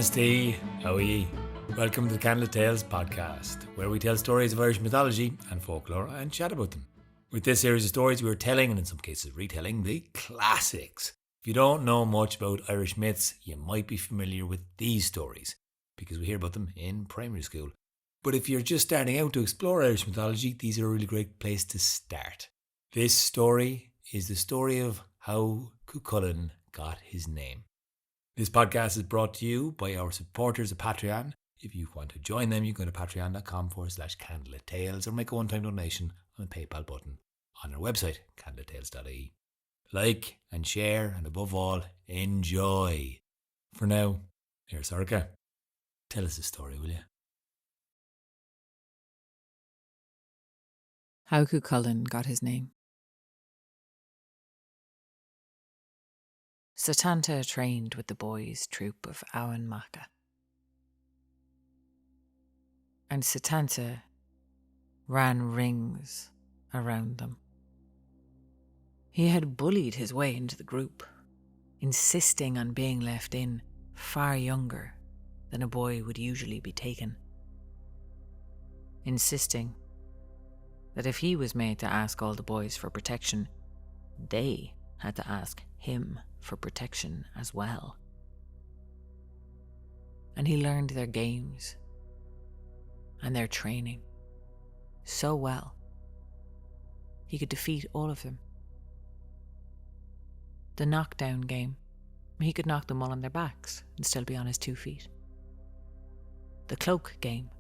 Honesty, how are ye? Welcome to the Candlelit Tales podcast, where we tell stories of Irish mythology and folklore and chat about them. With this series of stories, we're telling, and in some cases retelling, the classics. If you don't know much about Irish myths, you might be familiar with these stories, because we hear about them in primary school. But if you're just starting out to explore Irish mythology, these are a really great place to start. This story is the story of how Cú Chulainn got his name. This podcast is brought to you by our supporters at Patreon. If you want to join them, you can go to patreon.com/Candlelit Tales or make a one-time donation on the PayPal button on our website, candlelittales.ie. Like and share, and above all, enjoy. For now, here's Sorcha. Tell us a story, will you? How Cú Chulainn got his name. Setanta trained with the boys' troop of Abhainn Macha. And Setanta ran rings around them. He had bullied his way into the group, insisting on being left in far younger than a boy would usually be taken. Insisting that if he was made to ask all the boys for protection, they had to ask him for protection as well. And he learned their games and their training so well, he could defeat all of them. The knockdown game, he could knock them all on their backs and still be on his 2 feet. The cloak game,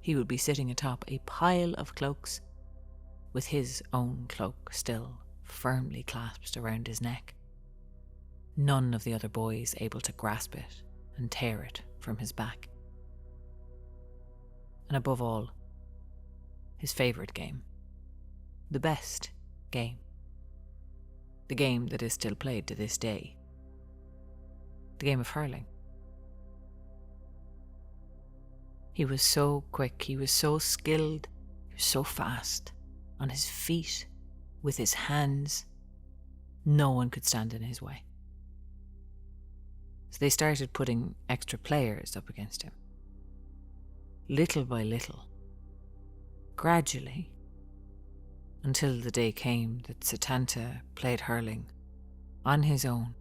he would be sitting atop a pile of cloaks with his own cloak still firmly clasped around his neck. None of the other boys able to grasp it and tear it from his back. And above all, his favourite game, the best game, the game that is still played to this day, the game of hurling. He was so quick, he was so skilled, he was so fast, on his feet, with his hands. No one could stand in his way. So they started putting extra players up against him. Little by little, gradually, until the day came that Setanta played hurling on his own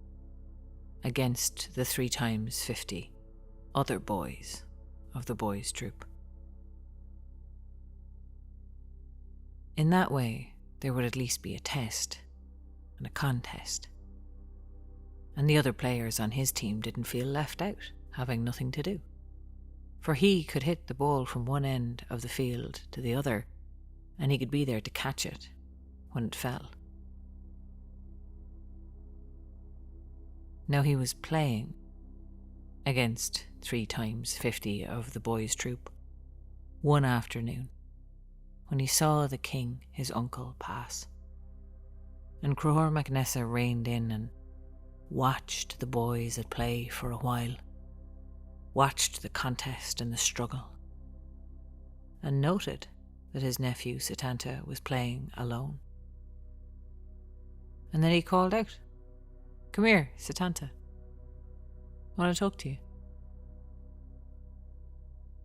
against the 3 times 50 other boys of the boys' troop. In that way, there would at least be a test and a contest. And the other players on his team didn't feel left out, having nothing to do. For he could hit the ball from one end of the field to the other, and he could be there to catch it when it fell. Now he was playing against 3 times 50 of the boys' troop one afternoon when he saw the king, his uncle, pass. And Cruelty MacNessa reined in and watched the boys at play for a while, watched the contest and the struggle, and noted that his nephew Setanta was playing alone. And then he called out, "Come here, Setanta. I want to talk to you."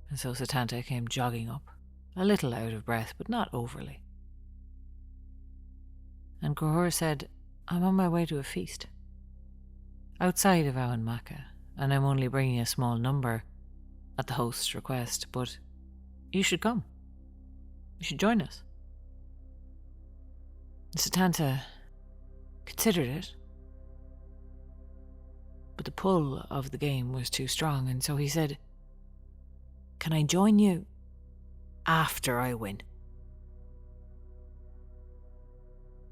And so Setanta came jogging up, a little out of breath, but not overly. And Cruelty said, "I'm on my way to a feast outside of Abhainn Macha, and I'm only bringing a small number at the host's request, but you should come. You should join us." Setanta considered it, but the pull of the game was too strong, and so he said, "Can I join you after I win?"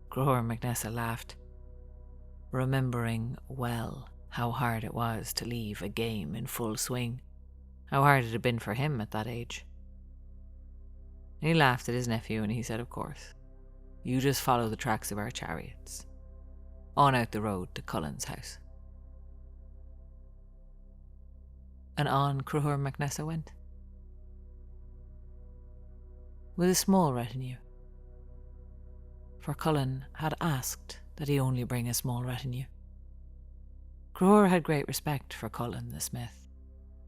Cruelty MacNessa laughed, remembering well how hard it was to leave a game in full swing, how hard it had been for him at that age. He laughed at his nephew and he said, "Of course, you just follow the tracks of our chariots, on out the road to Cullann's house." And on Cruelty MacNessa went, with a small retinue, for Culann had asked that he only bring a small retinue. Cruelty had great respect for Cullen the smith,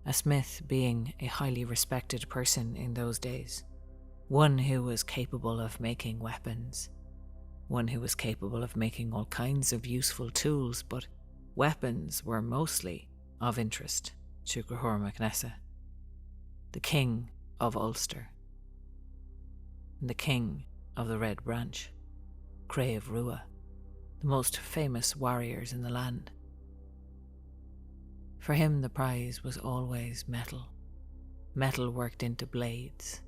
a smith being a highly respected person in those days, one who was capable of making weapons, one who was capable of making all kinds of useful tools, but weapons were mostly of interest to Cú mac Nessa, the king of Ulster, and the king of the Red Branch, Craobh Rua, the most famous warriors in the land. For him, the prize was always metal worked into blades,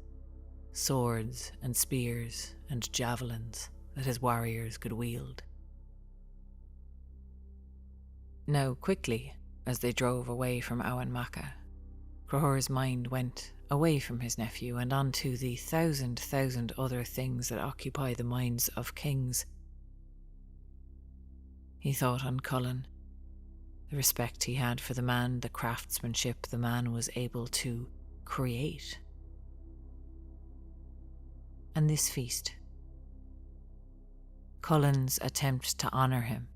swords and spears and javelins that his warriors could wield. Now, quickly, as they drove away from Abhainn Macha, Cruthur's mind went away from his nephew and onto the thousand other things that occupy the minds of kings. He thought on Culann, the respect he had for the man, the craftsmanship the man was able to create. And this feast, Cullen's attempt to honour him,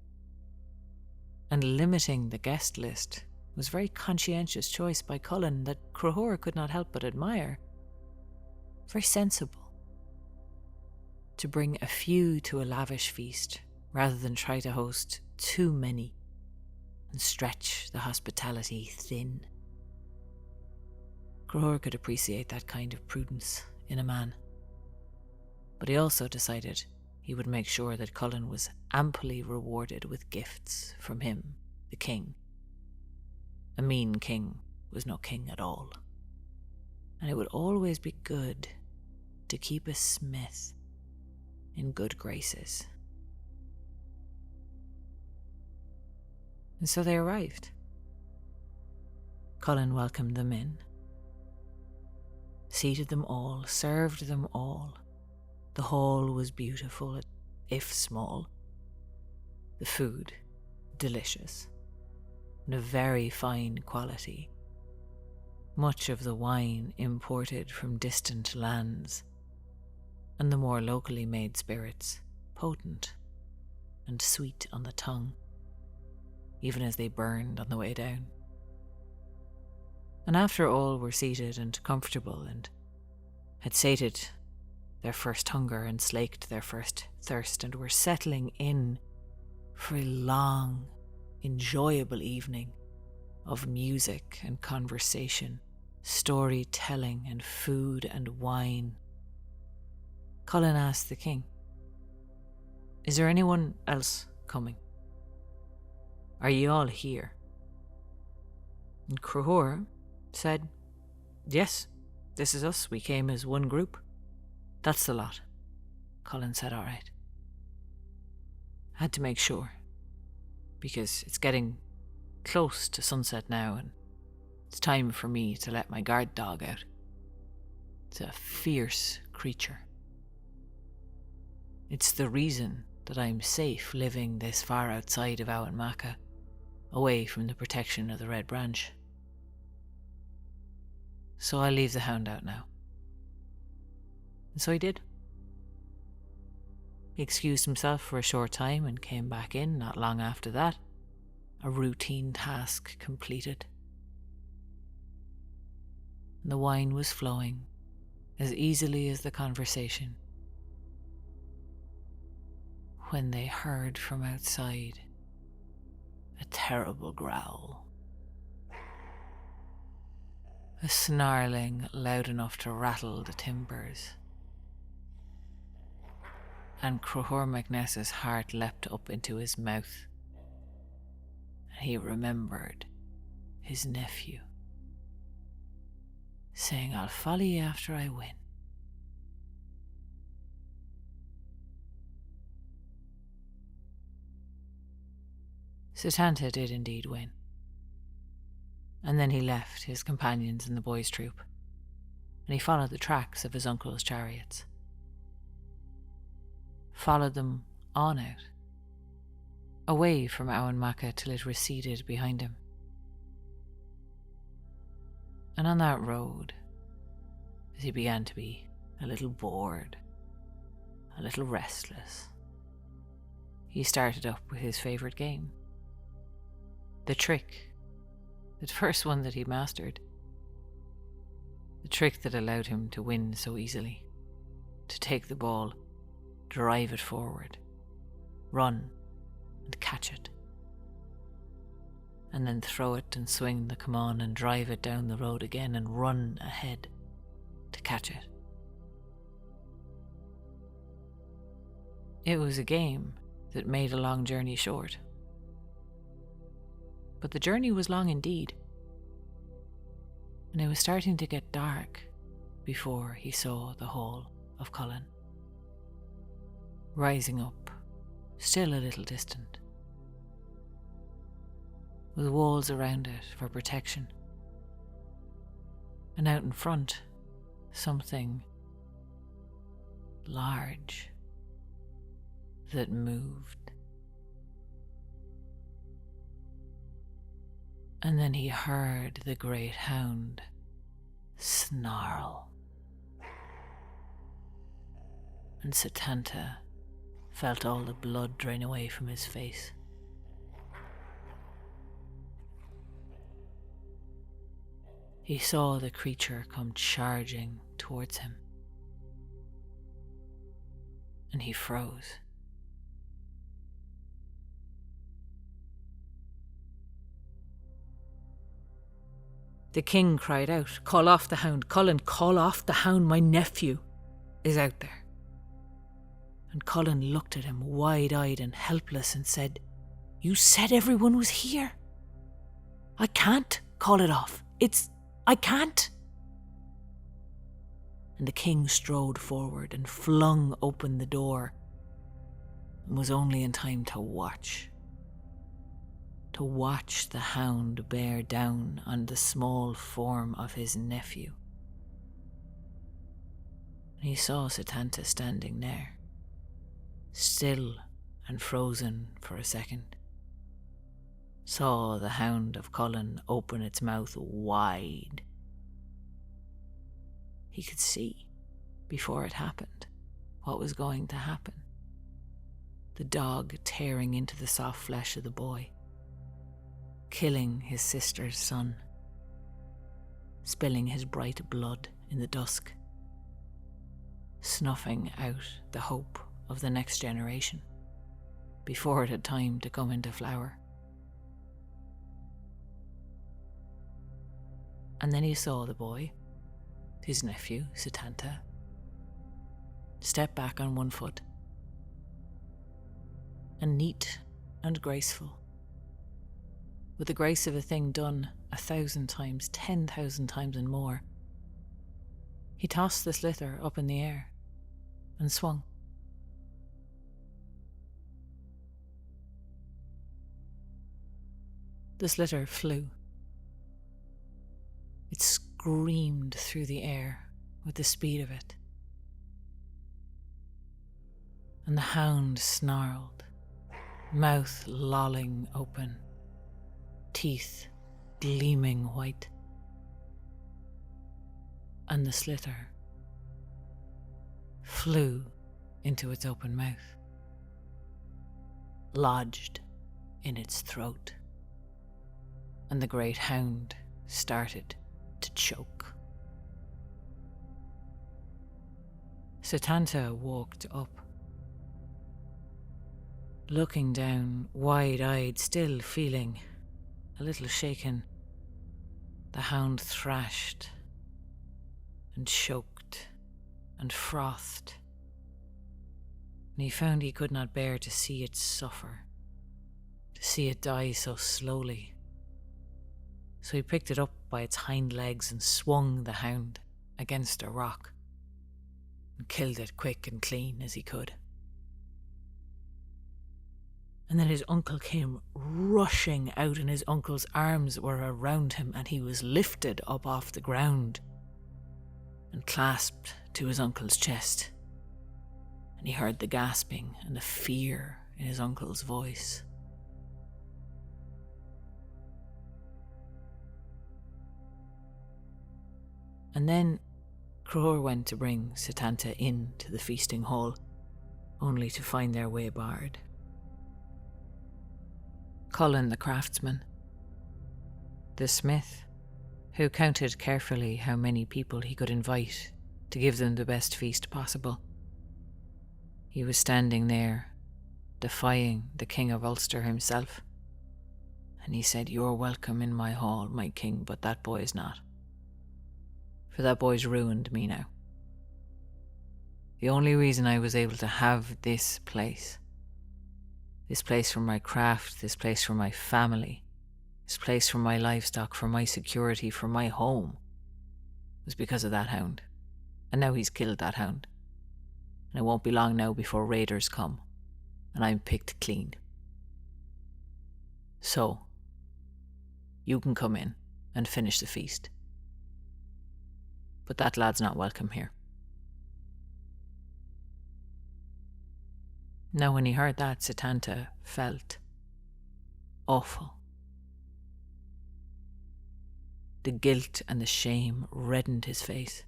and limiting the guest list, was a very conscientious choice by Cullen that Cruthur could not help but admire. Very sensible. To bring a few to a lavish feast, rather than try to host too many and stretch the hospitality thin. Cruthur could appreciate that kind of prudence in a man. But he also decided he would make sure that Cullen was amply rewarded with gifts from him, the king. A mean king was no king at all. And it would always be good to keep a smith in good graces. And so they arrived. Cullen welcomed them in, seated them all, served them all. The hall was beautiful, if small. The food, delicious, and of very fine quality. Much of the wine imported from distant lands, and the more locally made spirits, potent and sweet on the tongue, even as they burned on the way down. And after all were seated and comfortable and had sated their first hunger and slaked their first thirst and were settling in for a long, enjoyable evening of music and conversation, storytelling and food and wine, Cullen asked the king, "Is there anyone else coming? Are ye all here?" And Cruthur said, "Yes, this is us. We came as one group." "That's the lot." Cullen said, "All right." Had to make sure, because it's getting close to sunset now and it's time for me to let my guard dog out. It's a fierce creature. It's the reason that I'm safe living this far outside of Abhainn Macha, away from the protection of the Red Branch. So I'll leave the hound out now. And so he did. He excused himself for a short time and came back in not long after that, a routine task completed. And the wine was flowing as easily as the conversation, when they heard from outside a terrible growl. A snarling loud enough to rattle the timbers. And Cú mac Nessa's heart leapt up into his mouth, and he remembered his nephew, saying, "I'll follow you after I win." Setanta did indeed win, and then he left his companions in the boys' troop, and he followed the tracks of his uncle's chariots. Followed them on out, away from Abhainn Macha till it receded behind him. And on that road, as he began to be a little bored, a little restless, he started up with his favourite game. The trick, the first one that he mastered, The trick that allowed him to win so easily. To take the ball, drive it forward, run and catch it. And then throw it and swing the come on and drive it down the road again and run ahead to catch it. It was a game that made a long journey short. But the journey was long indeed. And it was starting to get dark before he saw the Hall of Cullen, rising up, still a little distant, with walls around it for protection. And out in front, something large that moved. And then he heard the great hound snarl. And Setanta felt all the blood drain away from his face. He saw the creature come charging towards him. And he froze. The king cried out, "Call off the hound, Culann, call off the hound, my nephew is out there." And Culann looked at him wide-eyed and helpless and said, "You said everyone was here. I can't call it off. I can't." And the king strode forward and flung open the door and was only in time to watch the hound bear down on the small form of his nephew. And he saw Setanta standing there, still and frozen for a second. Saw the Hound of Cullen open its mouth wide. He could see, before it happened, what was going to happen. The dog tearing into the soft flesh of the boy, killing his sister's son, spilling his bright blood in the dusk, snuffing out the hope of the next generation before it had time to come into flower. And then he saw the boy, his nephew, Setanta, step back on one foot, and neat and graceful, with the grace of a thing done 1,000 times, 10,000 times and more, he tossed the slither up in the air and swung. The slither flew. It screamed through the air with the speed of it. And the hound snarled, mouth lolling open, teeth gleaming white. And the slither flew into its open mouth, lodged in its throat, and the great hound started to choke. Setanta walked up, looking down, wide-eyed, still feeling a little shaken. The hound thrashed and choked and frothed, and he found he could not bear to see it suffer, to see it die so slowly. So he picked it up by its hind legs and swung the hound against a rock and killed it quick and clean as he could. And then his uncle came rushing out, and his uncle's arms were around him, and he was lifted up off the ground and clasped to his uncle's chest. And he heard the gasping and the fear in his uncle's voice. And then Cror went to bring Setanta in to the feasting hall, only to find their way barred. Culann the craftsman, the smith, who counted carefully how many people he could invite to give them the best feast possible. He was standing there, defying the King of Ulster himself, and he said, "You're welcome in my hall, my king, but that boy's not. For that boy's ruined me now. The only reason I was able to have this place for my craft, this place for my family, this place for my livestock, for my security, for my home, was because of that hound. And now he's killed that hound. And it won't be long now before raiders come, and I'm picked clean. So, you can come in and finish the feast. But that lad's not welcome here." Now when he heard that, Setanta felt awful. The guilt and the shame reddened his face.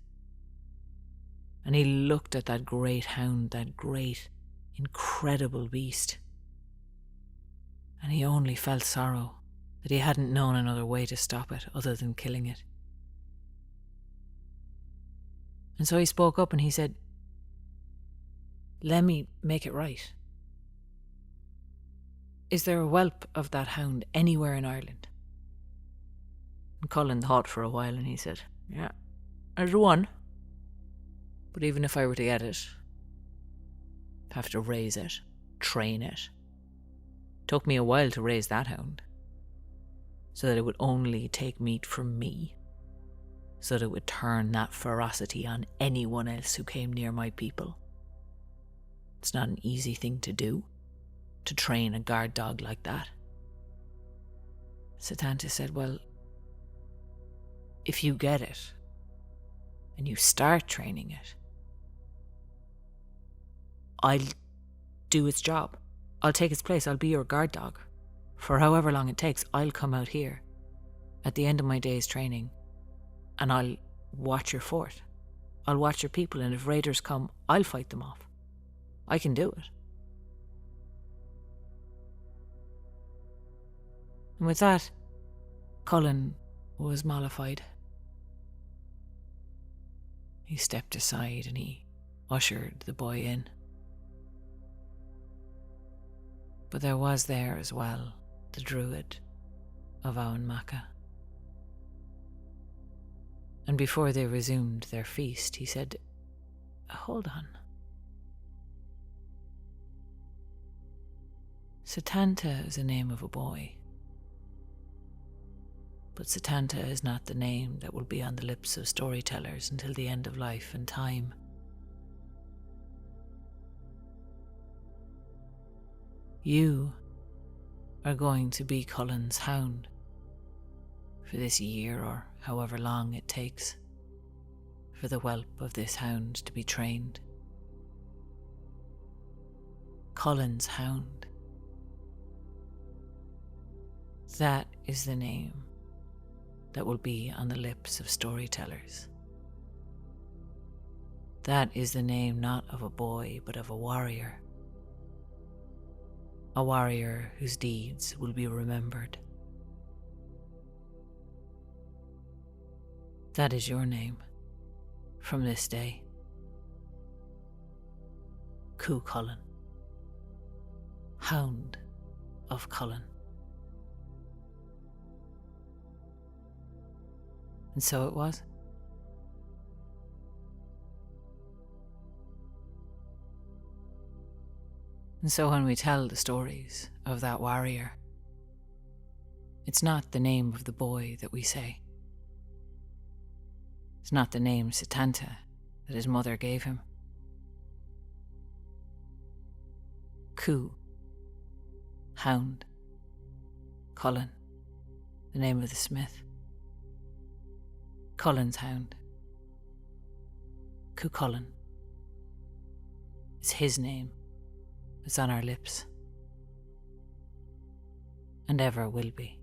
And he looked at that great hound, that great, incredible beast. And he only felt sorrow that he hadn't known another way to stop it other than killing it. And so he spoke up and he said, "Let me make it right. Is there a whelp of that hound anywhere in Ireland?" And Culann thought for a while and he said, "Yeah, there's one. But even if I were to get it, I'd have to raise it, train it. Took me a while to raise that hound, so that it would only take meat from me, so that it would turn that ferocity on anyone else who came near my people. It's not an easy thing to do, to train a guard dog like that." Setanta said, "Well, if you get it, and you start training it, I'll do its job. I'll take its place. I'll be your guard dog. For however long it takes, I'll come out here at the end of my day's training and I'll watch your fort. I'll watch your people, and if raiders come, I'll fight them off. I can do it." And with that, Culann was mollified. He stepped aside and he ushered the boy in. But there was there as well the druid of Aonmacha. And before they resumed their feast, he said, "Hold on. Setanta is the name of a boy. But Setanta is not the name that will be on the lips of storytellers until the end of life and time. You are going to be Cullen's hound for this year or however long it takes for the whelp of this hound to be trained. Cullen's hound. That is the name that will be on the lips of storytellers. That is the name not of a boy, but of a warrior. A warrior whose deeds will be remembered. That is your name from this day. Cú Chulainn, Hound of Cullen." And so it was. And so when we tell the stories of that warrior, it's not the name of the boy that we say. It's not the name Setanta that his mother gave him. Cú, Hound, Cullen, the name of the smith. Cullen's hound, Cú Chulainn, is his name that's on our lips, and ever will be.